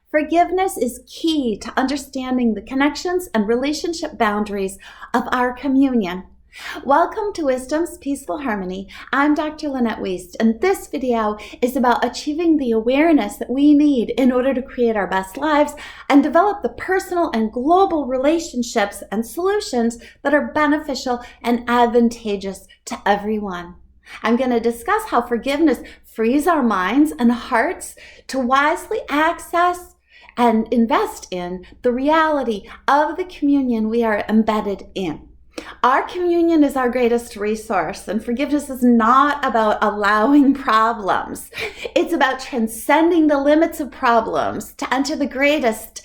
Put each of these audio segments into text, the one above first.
Forgiveness is key to understanding the connections and relationship boundaries of our communion. Welcome to Wisdom's Peaceful Harmony. I'm Dr. Lynette, and this video is about achieving the awareness that we need in order to create our best lives and develop the personal and global relationships and solutions that are beneficial and advantageous to everyone. I'm going to discuss how forgiveness frees our minds and hearts to wisely access and invest in the reality of the communion we are embedded in. Our communion is our greatest resource, and forgiveness is not about allowing problems. It's about transcending the limits of problems to enter the greatest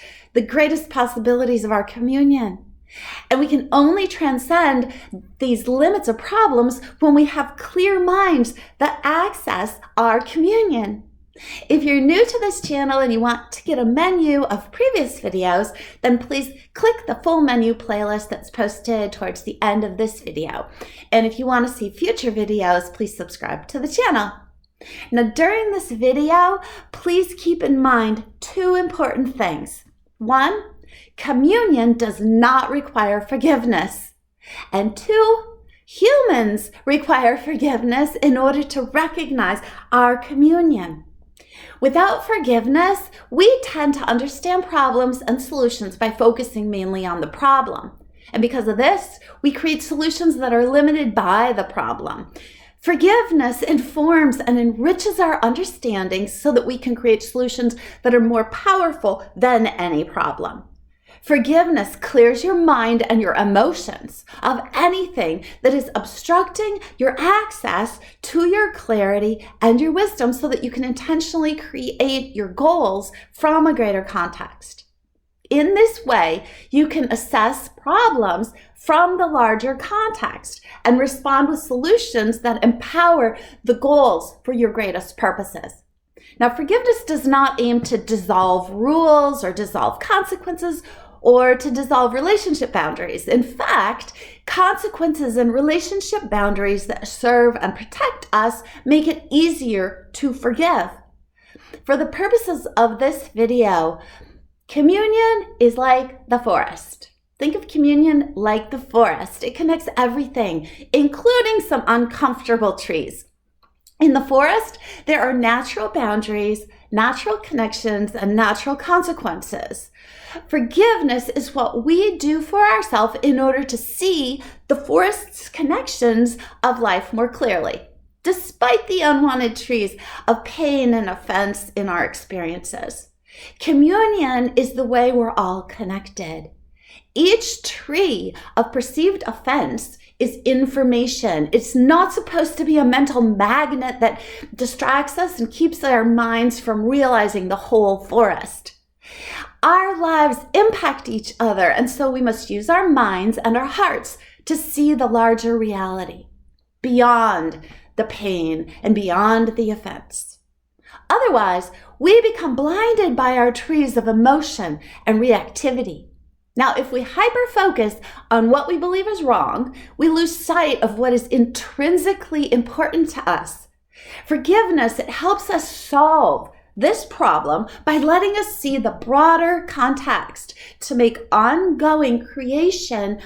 possibilities of our communion. And we can only transcend these limits of problems when we have clear minds that access our communion. If you're new to this channel and you want to get a menu of previous videos, then please click the full menu playlist that's posted towards the end of this video. And if you want to see future videos, please subscribe to the channel. Now, during this video, please keep in mind two important things. One, communion does not require forgiveness. And two, humans require forgiveness in order to recognize our communion. Without forgiveness, we tend to understand problems and solutions by focusing mainly on the problem. And because of this, we create solutions that are limited by the problem. Forgiveness informs and enriches our understanding so that we can create solutions that are more powerful than any problem. Forgiveness clears your mind and your emotions of anything that is obstructing your access to your clarity and your wisdom so that you can intentionally create your goals from a greater context. In this way, you can assess problems from the larger context and respond with solutions that empower the goals for your greatest purposes. Now, forgiveness does not aim to dissolve rules or dissolve consequences or to dissolve relationship boundaries. In fact, consequences and relationship boundaries that serve and protect us make it easier to forgive. For the purposes of this video, communion is like the forest. Think of communion like the forest. It connects everything, including some uncomfortable trees. In the forest, there are natural boundaries, natural connections, and natural consequences. Forgiveness is what we do for ourselves in order to see the forest's connections of life more clearly, despite the unwanted trees of pain and offense in our experiences. Communion is the way we're all connected. Each tree of perceived offense is information. It's not supposed to be a mental magnet that distracts us and keeps our minds from realizing the whole forest. Our lives impact each other, and so we must use our minds and our hearts to see the larger reality, beyond the pain and beyond the offense. Otherwise, we become blinded by our trees of emotion and reactivity. Now, if we hyper-focus on what we believe is wrong, we lose sight of what is intrinsically important to us. Forgiveness, it helps us solve this problem by letting us see the broader context to make ongoing creation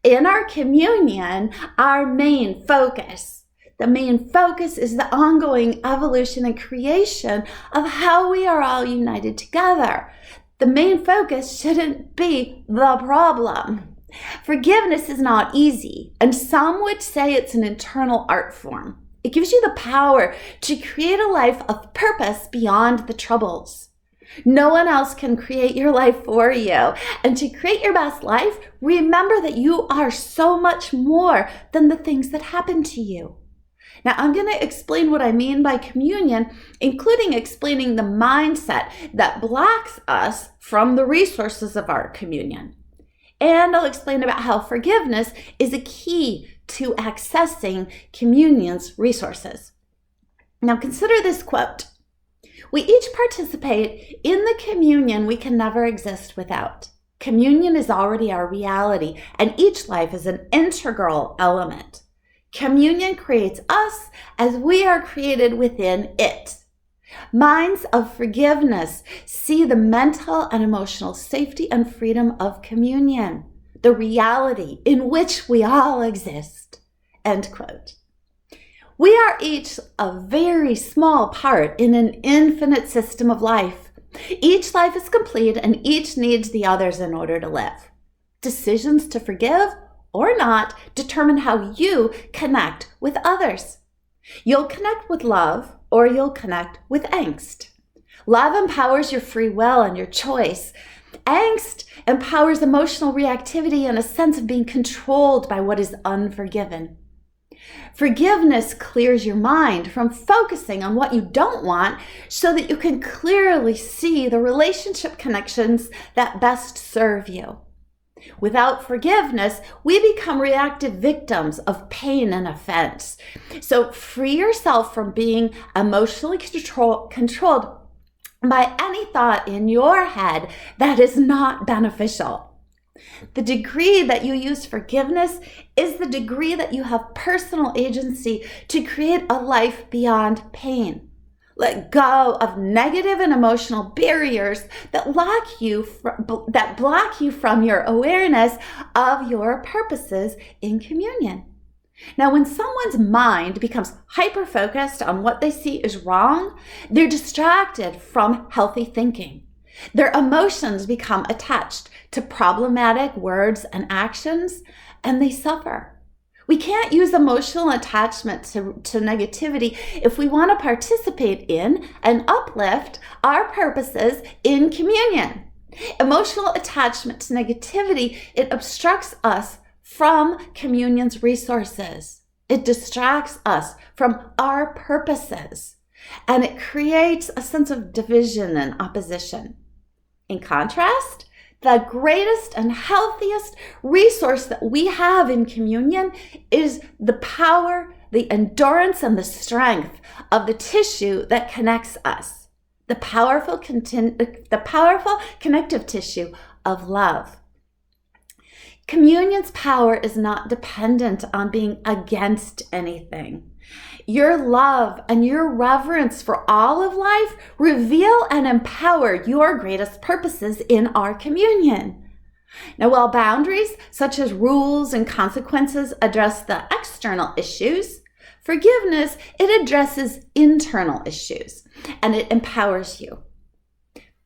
in our communion our main focus. The main focus is the ongoing evolution and creation of how we are all united together. The main focus shouldn't be the problem. Forgiveness is not easy, and some would say it's an internal art form. It gives you the power to create a life of purpose beyond the troubles. No one else can create your life for you. And to create your best life, remember that you are so much more than the things that happen to you. Now, I'm going to explain what I mean by communion, including explaining the mindset that blocks us from the resources of our communion. And I'll explain about how forgiveness is a key to accessing communion's resources. Now, consider this quote. We each participate in the communion we can never exist without. Communion is already our reality, and each life is an integral element. Communion creates us as we are created within it. Minds of forgiveness see the mental and emotional safety and freedom of communion, the reality in which we all exist. End quote. We are each a very small part in an infinite system of life. Each life is complete and each needs the others in order to live. Decisions to forgive or not determine how you connect with others. You'll connect with love or you'll connect with angst. Love empowers your free will and your choice. Angst empowers emotional reactivity and a sense of being controlled by what is unforgiven. Forgiveness clears your mind from focusing on what you don't want so that you can clearly see the relationship connections that best serve you. Without forgiveness, we become reactive victims of pain and offense. So free yourself from being emotionally controlled by any thought in your head that is not beneficial. The degree that you use forgiveness is the degree that you have personal agency to create a life beyond pain. Let go of negative and emotional barriers that block you from your awareness of your purposes in communion. Now, when someone's mind becomes hyper-focused on what they see is wrong, they're distracted from healthy thinking. Their emotions become attached to problematic words and actions, and they suffer. We can't use emotional attachment to negativity if we want to participate in and uplift our purposes in communion. Emotional attachment to negativity, it obstructs us from communion's resources. It distracts us from our purposes, and it creates a sense of division and opposition. In contrast, the greatest and healthiest resource that we have in communion is the power, the endurance, and the strength of the tissue that connects us. The powerful connective tissue of love. Communion's power is not dependent on being against anything. Your love and your reverence for all of life reveal and empower your greatest purposes in our communion. Now, while boundaries such as rules and consequences address the external issues, forgiveness, it addresses internal issues and it empowers you.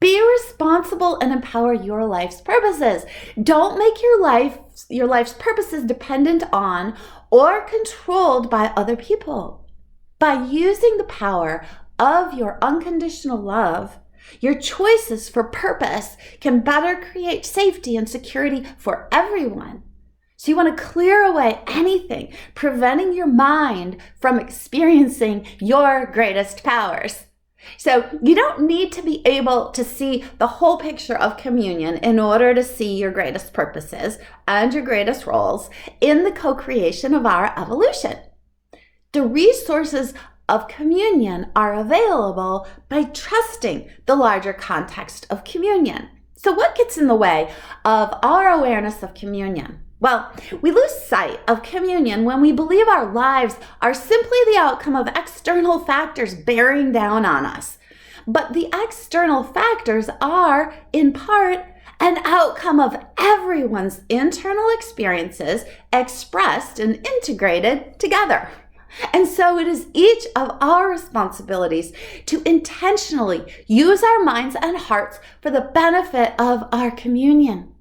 Be responsible and empower your life's purposes. Don't make your life's purposes dependent on or controlled by other people. By using the power of your unconditional love, your choices for purpose can better create safety and security for everyone. So you want to clear away anything preventing your mind from experiencing your greatest powers. So you don't need to be able to see the whole picture of communion in order to see your greatest purposes and your greatest roles in the co-creation of our evolution. The resources of communion are available by trusting the larger context of communion. So what gets in the way of our awareness of communion? Well, we lose sight of communion when we believe our lives are simply the outcome of external factors bearing down on us. But the external factors are, in part, an outcome of everyone's internal experiences expressed and integrated together. And so it is each of our responsibilities to intentionally use our minds and hearts for the benefit of our communion.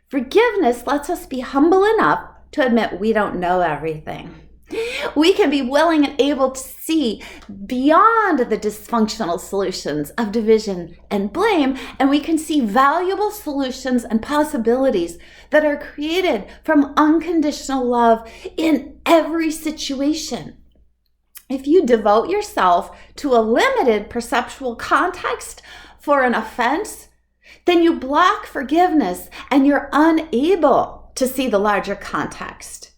Forgiveness lets us be humble enough to admit we don't know everything. We can be willing and able to see beyond the dysfunctional solutions of division and blame, and we can see valuable solutions and possibilities that are created from unconditional love in every situation. If you devote yourself to a limited perceptual context for an offense, then you block forgiveness and you're unable to see the larger context.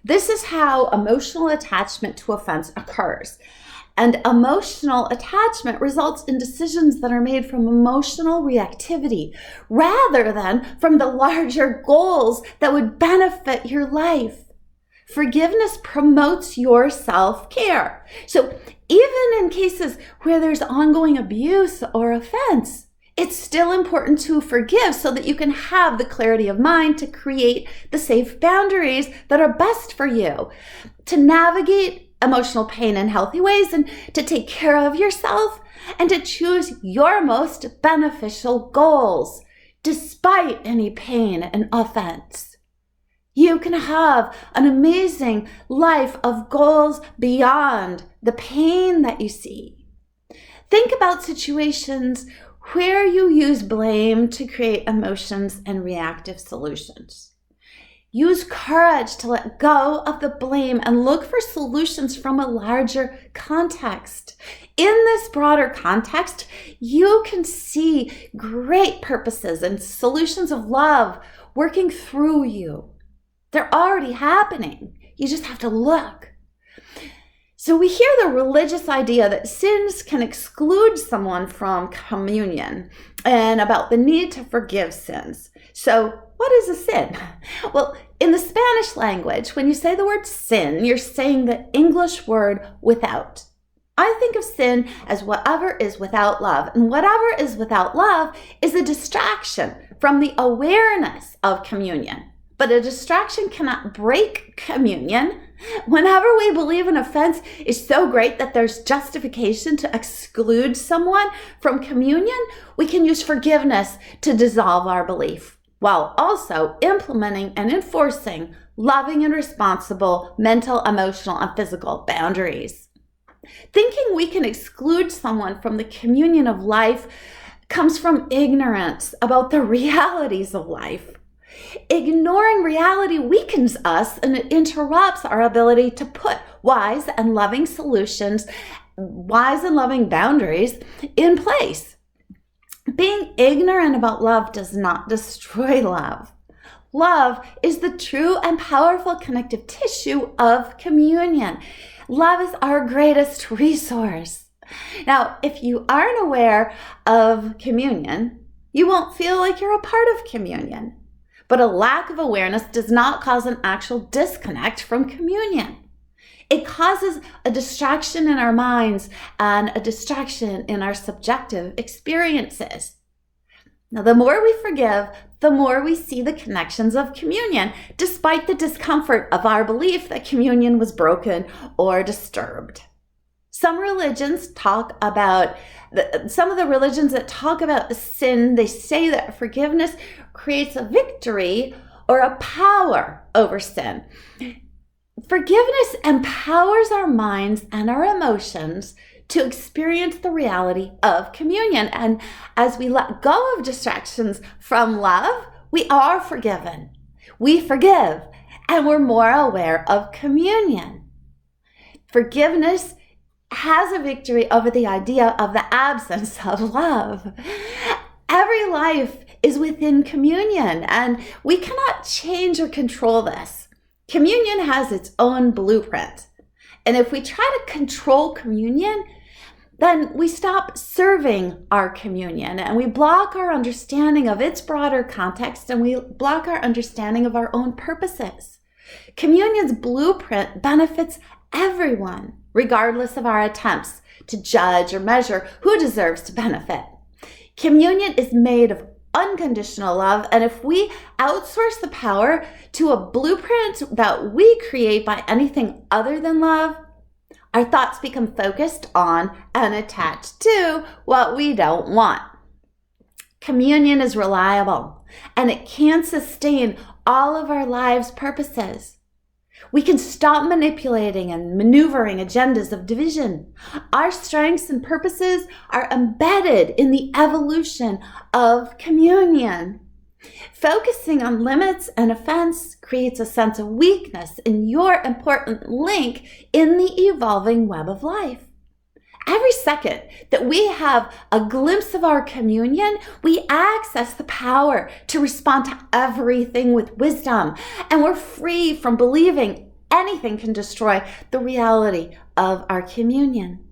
This is how emotional attachment to offense occurs. And emotional attachment results in decisions that are made from emotional reactivity rather than from the larger goals that would benefit your life. Forgiveness promotes your self-care. So even in cases where there's ongoing abuse or offense, it's still important to forgive so that you can have the clarity of mind to create the safe boundaries that are best for you, to navigate emotional pain in healthy ways, and to take care of yourself, and to choose your most beneficial goals despite any pain and offense. You can have an amazing life of goals beyond the pain that you see. Think about situations where you use blame to create emotions and reactive solutions. Use courage to let go of the blame and look for solutions from a larger context. In this broader context, you can see great purposes and solutions of love working through you. They're already happening. You just have to look. So we hear the religious idea that sins can exclude someone from communion and about the need to forgive sins. So what is a sin? Well, in the Spanish language, when you say the word sin, you're saying the English word without. I think of sin as whatever is without love, and whatever is without love is a distraction from the awareness of communion. But a distraction cannot break communion. Whenever we believe an offense is so great that there's justification to exclude someone from communion, we can use forgiveness to dissolve our belief, while also implementing and enforcing loving and responsible mental, emotional, and physical boundaries. Thinking we can exclude someone from the communion of life comes from ignorance about the realities of life. Ignoring reality weakens us, and it interrupts our ability to put wise and loving solutions, wise and loving boundaries in place. Being ignorant about love does not destroy love. Love is the true and powerful connective tissue of communion. Love is our greatest resource. Now, if you aren't aware of communion, you won't feel like you're a part of communion. But a lack of awareness does not cause an actual disconnect from communion. It causes a distraction in our minds and a distraction in our subjective experiences. Now, the more we forgive, the more we see the connections of communion, despite the discomfort of our belief that communion was broken or disturbed. Some religions talk about, some of the religions that talk about sin, they say that forgiveness creates a victory or a power over sin. Forgiveness empowers our minds and our emotions to experience the reality of communion. And as we let go of distractions from love, we are forgiven. We forgive, and we're more aware of communion. Forgiveness has a victory over the idea of the absence of love. Every life is within communion, and we cannot change or control this. Communion has its own blueprint. And if we try to control communion, then we stop serving our communion, and we block our understanding of its broader context, and we block our understanding of our own purposes. Communion's blueprint benefits everyone, regardless of our attempts to judge or measure who deserves to benefit. Communion is made of unconditional love, and if we outsource the power to a blueprint that we create by anything other than love, our thoughts become focused on and attached to what we don't want. Communion is reliable, and it can sustain all of our lives' purposes. We can stop manipulating and maneuvering agendas of division. Our strengths and purposes are embedded in the evolution of communion. Focusing on limits and offense creates a sense of weakness in your important link in the evolving web of life. Every second that we have a glimpse of our communion, we access the power to respond to everything with wisdom, and we're free from believing anything can destroy the reality of our communion.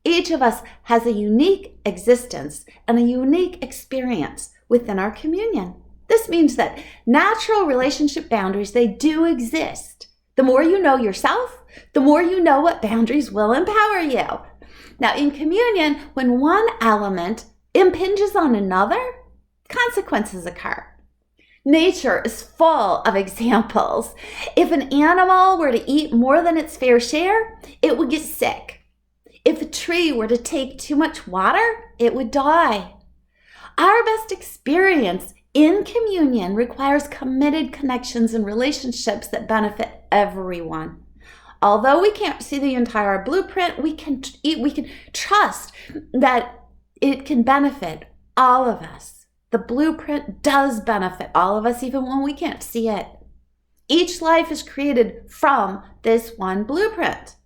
Each of us has a unique existence and a unique experience within our communion. This means that natural relationship boundaries, they do exist. The more you know yourself, the more you know what boundaries will empower you. Now, in communion, when one element impinges on another, consequences occur. Nature is full of examples. If an animal were to eat more than its fair share, it would get sick. If a tree were to take too much water, it would die. Our best experience in communion requires committed connections and relationships that benefit everyone. Although we can't see the entire blueprint, we can trust that it can benefit all of us. The blueprint does benefit all of us, even when we can't see it. Each life is created from this one blueprint.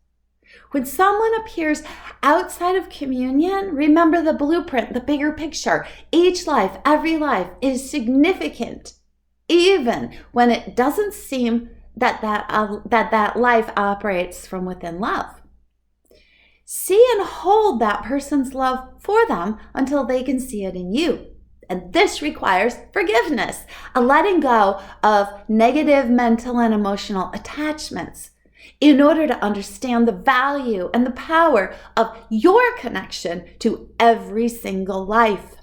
When someone appears outside of communion, remember the blueprint, the bigger picture. Each life, every life is significant, even when it doesn't seem that life operates from within love. See and hold that person's love for them until they can see it in you. And this requires forgiveness, a letting go of negative mental and emotional attachments in order to understand the value and the power of your connection to every single life.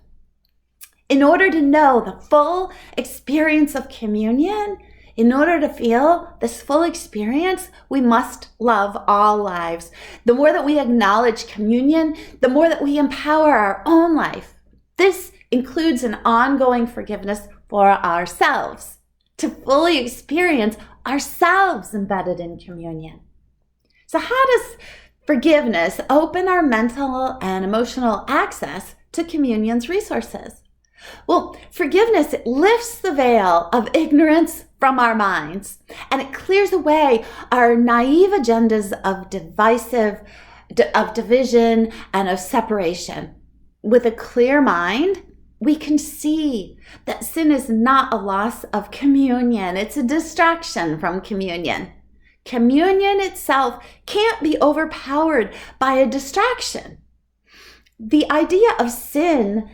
In order to know the full experience of communion, in order to feel this full experience, we must love all lives. The more that we acknowledge communion, the more that we empower our own life. This includes an ongoing forgiveness for ourselves, to fully experience ourselves embedded in communion. So how does forgiveness open our mental and emotional access to communion's resources? Well, forgiveness, it lifts the veil of ignorance from our minds, and it clears away our naive agendas of division and of separation. With a clear mind, we can see that sin is not a loss of communion. It's a distraction from communion. Communion itself can't be overpowered by a distraction. The idea of sin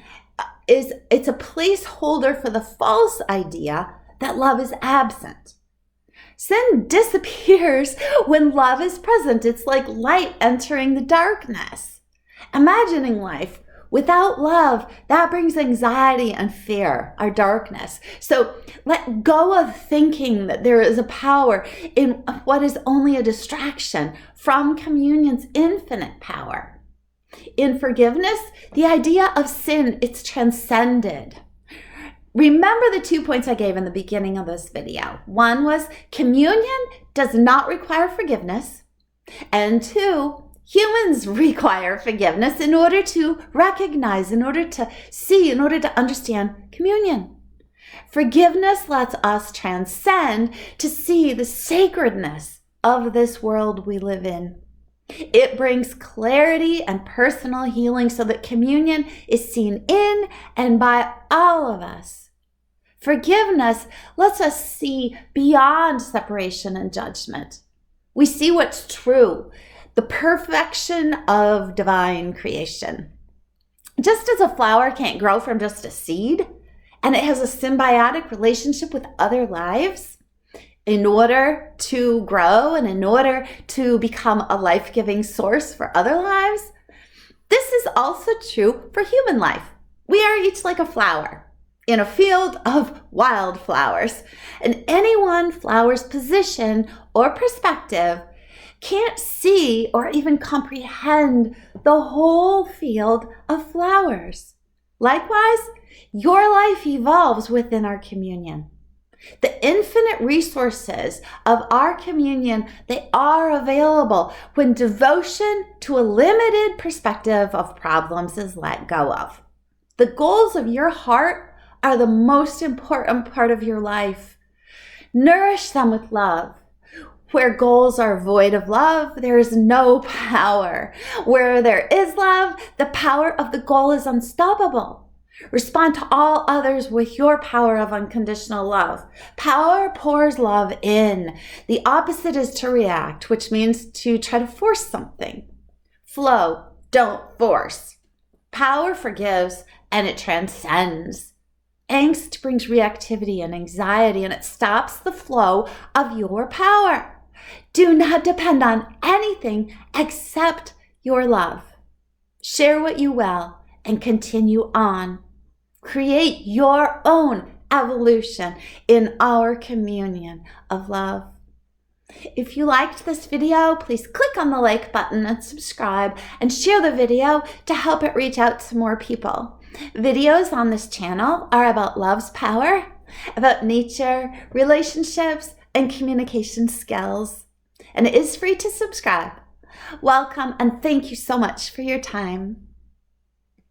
it's a placeholder for the false idea that love is absent. Sin disappears when love is present. It's like light entering the darkness. Imagining life without love, that brings anxiety and fear, our darkness. So let go of thinking that there is a power in what is only a distraction from communion's infinite power. In forgiveness, the idea of sin, it's transcended. Remember the 2 points I gave in the beginning of this video. One was communion does not require forgiveness. And 2, humans require forgiveness in order to recognize, in order to see, in order to understand communion. Forgiveness lets us transcend to see the sacredness of this world we live in. It brings clarity and personal healing so that communion is seen in and by all of us. Forgiveness lets us see beyond separation and judgment. We see what's true, the perfection of divine creation. Just as a flower can't grow from just a seed, and it has a symbiotic relationship with other lives, in order to grow and in order to become a life-giving source for other lives, this is also true for human life. We are each like a flower in a field of wildflowers, and any one flower's position or perspective can't see or even comprehend the whole field of flowers. Likewise, your life evolves within our communion. The infinite resources of our communion, they are available when devotion to a limited perspective of problems is let go of. The goals of your heart are the most important part of your life. Nourish them with love. Where goals are void of love, there is no power. Where there is love, the power of the goal is unstoppable. Respond to all others with your power of unconditional love. Power pours love in. The opposite is to react, which means to try to force something. Flow, don't force. Power forgives and it transcends. Angst brings reactivity and anxiety, and it stops the flow of your power. Do not depend on anything except your love. Share what you will and continue on. Create your own evolution in our communion of love. If you liked this video, please click on the like button and subscribe and share the video to help it reach out to more people. Videos on this channel are about love's power, about nature, relationships, and communication skills. And it is free to subscribe. Welcome and thank you so much for your time.